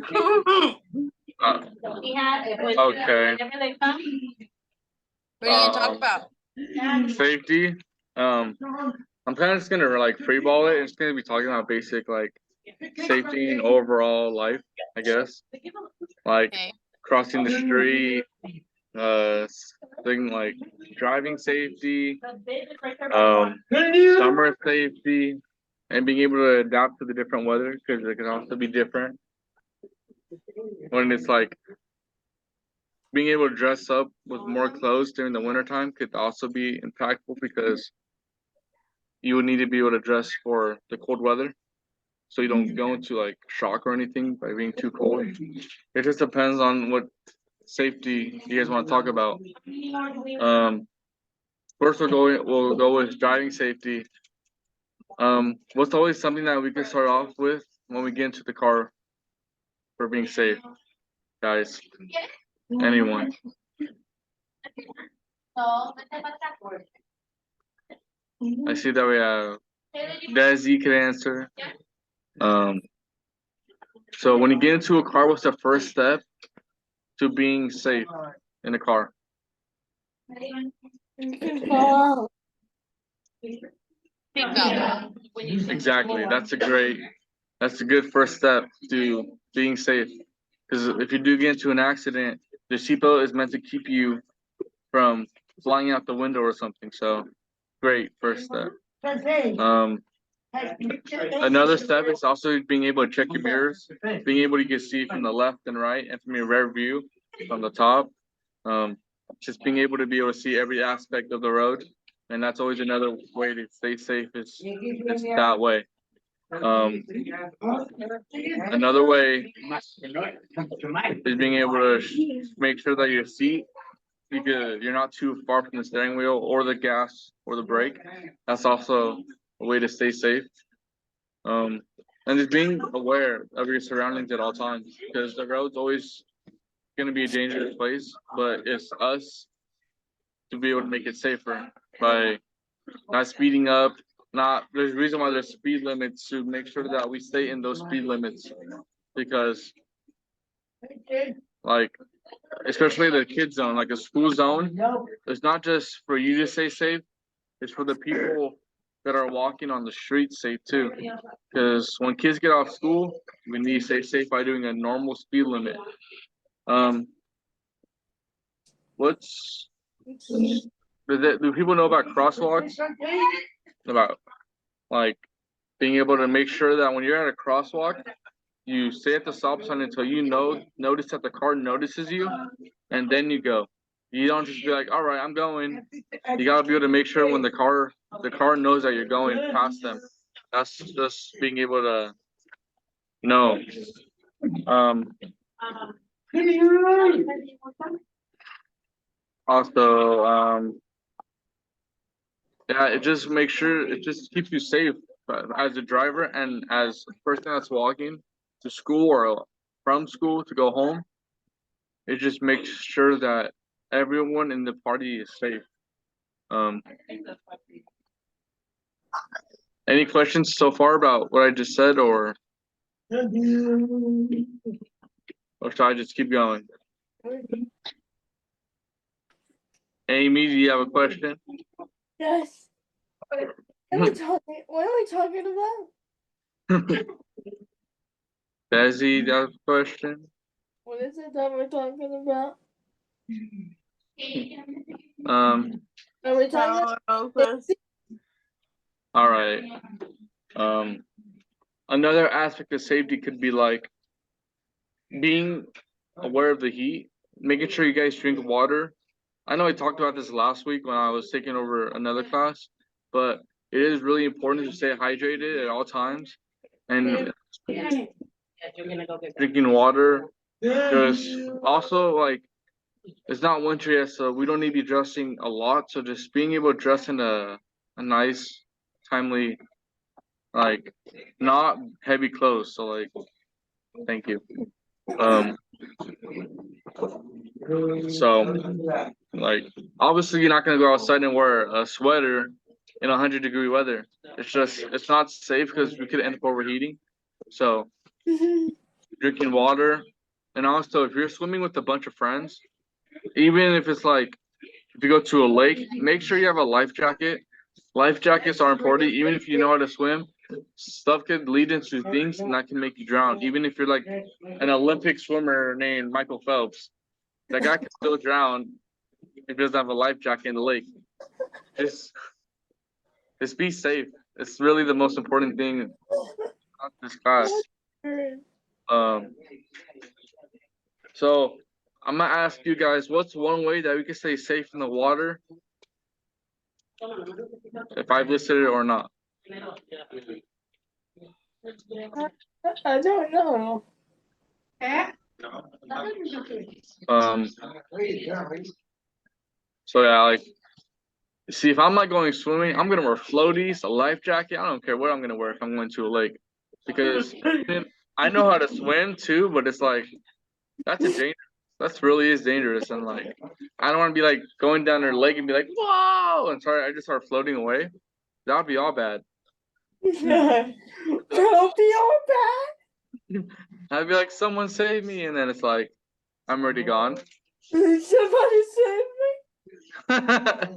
Okay. What are you gonna talk about? Safety. I'm kind of just gonna like freeball it. It's gonna be talking about basic like safety and overall life, I guess. Like Okay. crossing the street, thing like driving safety, summer safety, and being able to adapt to the different weather because it can also be different. When it's like being able to dress up with more clothes during the wintertime could also be impactful because you would need to be able to dress for the cold weather so you don't go into like shock or anything by being too cold. It just depends on what safety you guys want to talk about. First we'll go with driving safety. What's always something that we can start off with when we get into the car for being safe, guys? Anyone? I see that we have Desi can answer. So when you get into a car, what's the first step to being safe in a car? Exactly. That's a good first step to being safe. Because if you do get into an accident, the seatbelt is meant to keep you from flying out the window or something. So great first step. Another step is also being able to check your mirrors, being able to see from the left and right and from your rear view from the top. Just being able to be able to see every aspect of the road. And that's always another way to stay safe is that way. Another way is being able to make sure that your seat, you're not too far from the steering wheel or the gas or the brake. That's also a way to stay safe. And just being aware of your surroundings at all times because the road's always going to be a dangerous place, but it's us to be able to make it safer by not speeding up. There's a reason why there's speed limits to make sure that we stay in those speed limits because, like, especially the kid zone, like a school zone, it's not just for you to stay safe, it's for the people that are walking on the street safe too. Because when kids get off school, we need to stay safe by doing a normal speed limit. What's do people know about crosswalks? About like being able to make sure that when you're at a crosswalk, you stay at the stop sign until you notice that the car notices you, and then you go. You don't just be like, all right, I'm going. You gotta be able to make sure when the car knows that you're going past them. That's just being able to know. Also, yeah, it just makes sure it just keeps you safe as a driver and as a person that's walking to school or from school to go home. It just makes sure that everyone in the party is safe. Any questions so far about what I just said, or should I just keep going? Amy, do you have a question? Yes. What are we talking about? Desi, do you have a question? What is it that we're talking about? Are we talking about all right. Another aspect of safety could be like being aware of the heat, making sure you guys drink water. I know I talked about this last week when I was taking over another class, but it is really important to stay hydrated at all times and drinking water. Because also, like, it's not winter yet, so we don't need to be dressing a lot. So just being able to dress in a nice, timely, like, not heavy clothes. So, like, thank you. So, like, obviously, you're not gonna go outside and wear a sweater in 100-degree weather. It's not safe because we could end up overheating. So, drinking water, and also if you're swimming with a bunch of friends, even if it's like if you go to a lake, make sure you have a life jacket. Life jackets are important, even if you know how to swim. Stuff could lead into things and that can make you drown. Even if you're like an Olympic swimmer named Michael Phelps, that guy can still drown if he doesn't have a life jacket in the lake. Just, just be safe. It's really the most important thing about this class. Um, so I'm gonna ask you guys, what's one way that we can stay safe in the water? If I've listed it or not. I don't know. Um, so yeah, like, see, if I'm not going swimming, I'm gonna wear floaties, a life jacket. I don't care what I'm gonna wear if I'm going to a lake, because I know how to swim too, but it's like that's a dangerous. That's really is dangerous, and like I don't want to be like going down their lake and be like, whoa, and sorry, I just start floating away. That would be all bad. That'll be all bad. I'd be like, someone save me, and then it's like I'm already gone. Somebody save me.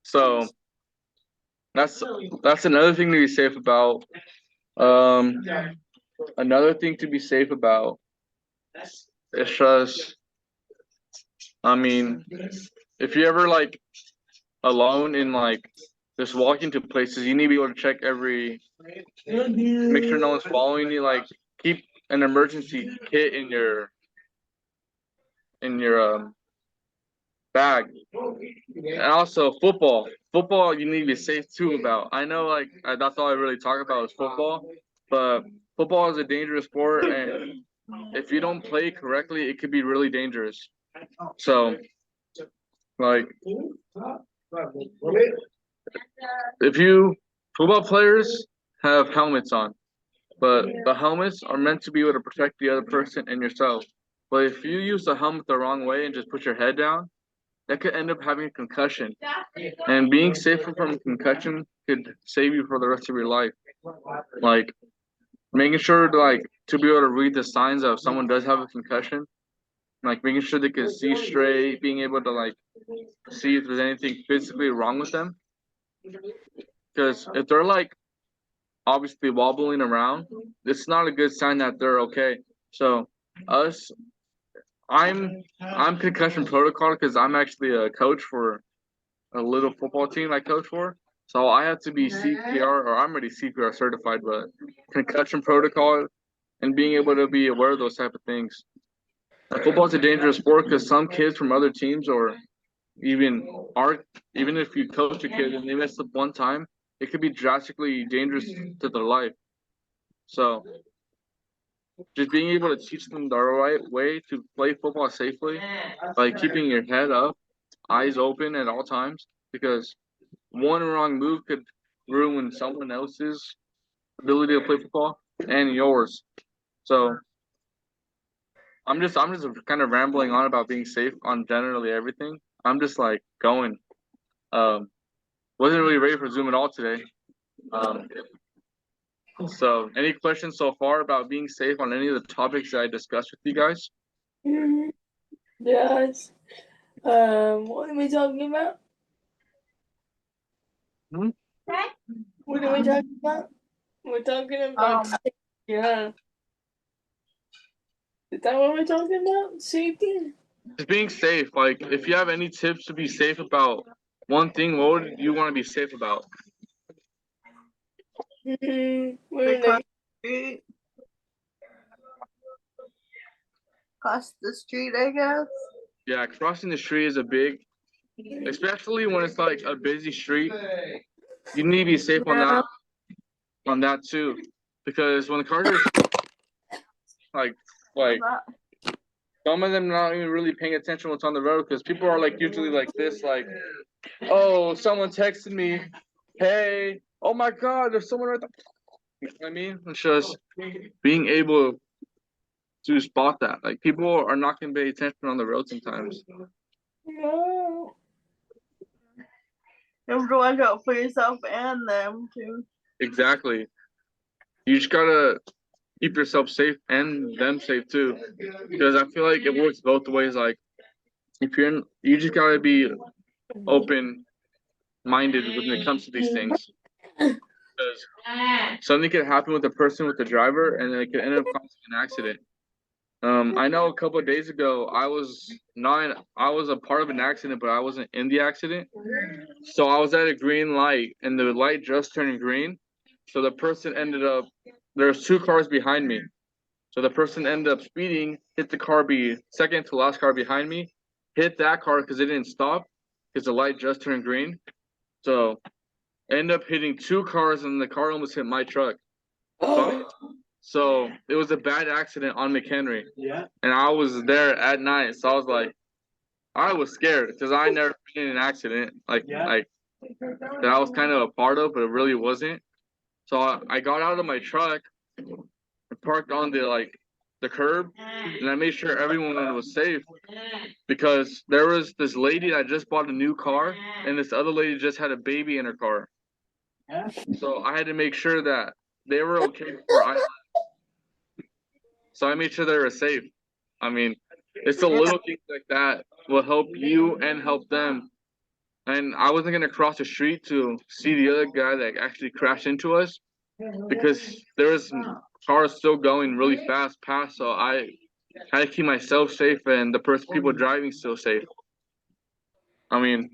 So that's another thing to be safe about. Another thing to be safe about is just, I mean, if you're ever like alone in like just walking to places, you need to be able to check make sure no one's following you. Like keep an emergency kit in your bag. And also football. Football you need to be safe too about. I know like that's all I really talk about is football, but football is a dangerous sport, and if you don't play correctly, it could be really dangerous. So like if you football players have helmets on, but the helmets are meant to be able to protect the other person and yourself. But if you use the helmet the wrong way and just put your head down, that could end up having a concussion. And being safer from a concussion could save you for the rest of your life. Like making sure to be able to read the signs of someone does have a concussion, like making sure they can see straight, being able to like see if there's anything physically wrong with them. Because if they're like obviously wobbling around, it's not a good sign that they're okay. So us, I'm concussion protocol because I'm actually a coach for a little football team I coach for. So I have to be CPR, or I'm already CPR certified, but concussion protocol and being able to be aware of those type of things. And football's a dangerous sport because some kids from other teams, or even even if you coach a kid and they mess up one time, it could be drastically dangerous to their life. So just being able to teach them the right way to play football safely, by keeping your head up, eyes open at all times, because one wrong move could ruin someone else's ability to play football and yours. So I'm just kind of rambling on about being safe on generally everything. I'm just like going. Wasn't really ready for Zoom at all today. So any questions so far about being safe on any of the topics that I discussed with you guys? Yes. What are we talking about? What are we talking about? We're talking about yeah. Is that what we're talking about? Safety? Just being safe. Like if you have any tips to be safe about one thing, what would you want to be safe about? Cross the street, I guess. Yeah, crossing the street is a big, especially when it's like a busy street. You need to be safe on that too, because when the cars are like some of them not even really paying attention what's on the road, because people are like usually like this, like, oh, someone texted me, hey, oh my god, there's someone right there. You know what I mean? It's just being able to spot that. Like people are not gonna pay attention on the road sometimes. No. You have to watch out for yourself and them too. Exactly. You just gotta keep yourself safe and them safe too. Because I feel like it works both ways. Like if you're in, you just gotta be open minded when it comes to these things. Because something could happen with the person with the driver and it could end up causing an accident. I know a couple of days ago I was a part of an accident, but I wasn't in the accident. So I was at a green light and the light just turned green. So the person ended up there's two cars behind me. So the person ended up speeding, hit the car second to last car behind me, hit that car because it didn't stop because the light just turned green. So I ended up hitting two cars and the car almost hit my truck. So it was a bad accident on McHenry. Yeah. And I was there at night, so I was like, I was scared because I never been in an accident like that I was kind of a part of, but it really wasn't. So I got out of my truck and parked on the curb, and I made sure everyone was safe because there was this lady that just bought a new car, and this other lady just had a baby in her car. So I had to make sure that they were okay before I. So I made sure they were safe. I mean, it's the little things like that will help you and help them. And I wasn't gonna cross the street to see the other guy that actually crashed into us because there was cars still going really fast past. So I had to keep myself safe and the people driving still safe. I mean,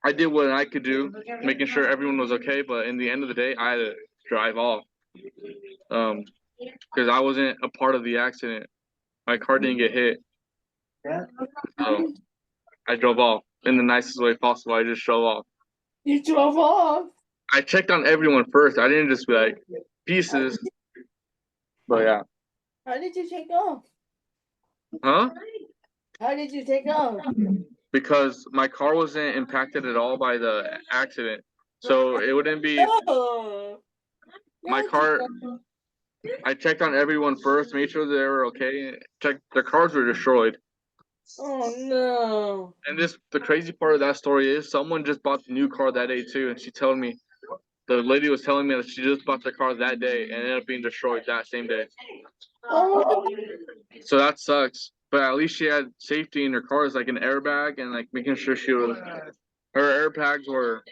I did what I could do, making sure everyone was okay. But in the end of the day, I had to drive off because I wasn't a part of the accident. My car didn't get hit. So I drove off in the nicest way possible. I just drove off. You drove off. I checked on everyone first. I didn't just be like pieces. But yeah. How did you take off? Huh? How did you take off? Because my car wasn't impacted at all by the accident. So it wouldn't be my car. I checked on everyone first, made sure they were okay. Checked their cars were destroyed. Oh no. And the crazy part of that story is someone just bought the new car that day too, and she told me the lady was telling me that she just bought the car that day and ended up being destroyed that same day. Oh. So that sucks. But at least she had safety in her cars, like an airbag and like making sure her airbags were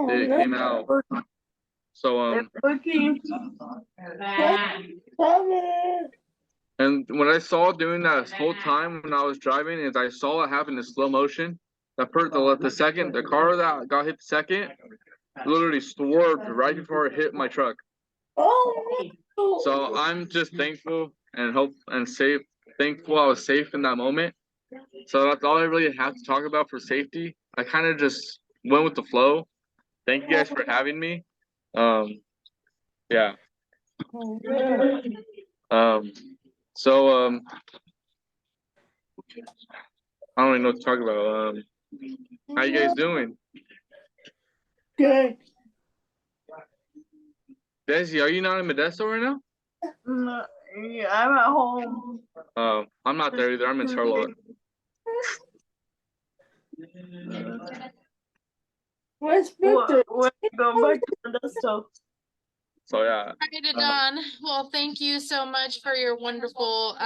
they came out. So and what I saw doing that whole time when I was driving is I saw it happen in slow motion. The car that got hit second literally swerved right before it hit my truck. Oh no. So I'm just thankful and thankful I was safe in that moment. So that's all I really have to talk about for safety. I kind of just went with the flow. Thank you guys for having me. Yeah. So I don't even know what to talk about. How you guys doing? Good. Desi, are you not in Modesto right now? No, yeah, I'm at home. I'm not there either. I'm in Charlotte. Where's Victor? We're going back to the stuff. So yeah. Hi, Adan. Well, thank you so much for your wonderful